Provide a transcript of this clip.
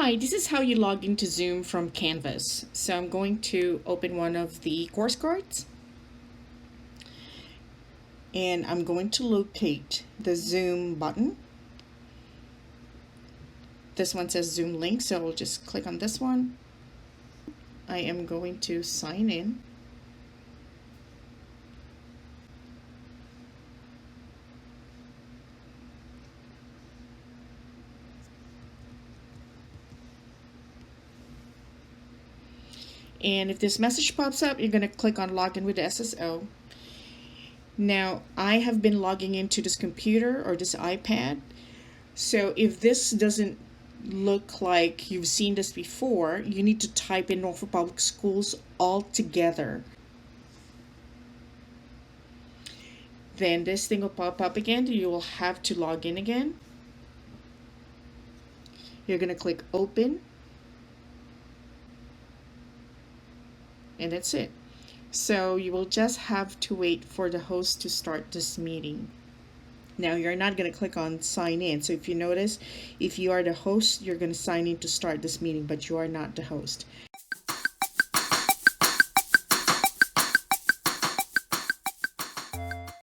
Hi, this is how you log into Zoom from Canvas. So I'm going to open one of the course cards and I'm going to locate the Zoom button. This one says Zoom link, so I'll just click on this one. I am going to sign in. And if this message pops up, you're going to click on Login with SSO. Now, I have been logging into this computer or this iPad. So if this doesn't look like you've seen this before, you need to type in Norfolk Public Schools all together. Then this thing will pop up again. You will have to log in again. You're going to click Open. And that's it. So you will just have to wait for the host to start this meeting. Now you're not going to click on sign in. So if you notice, if you are the host, you're going to sign in to start this meeting, but you are not the host.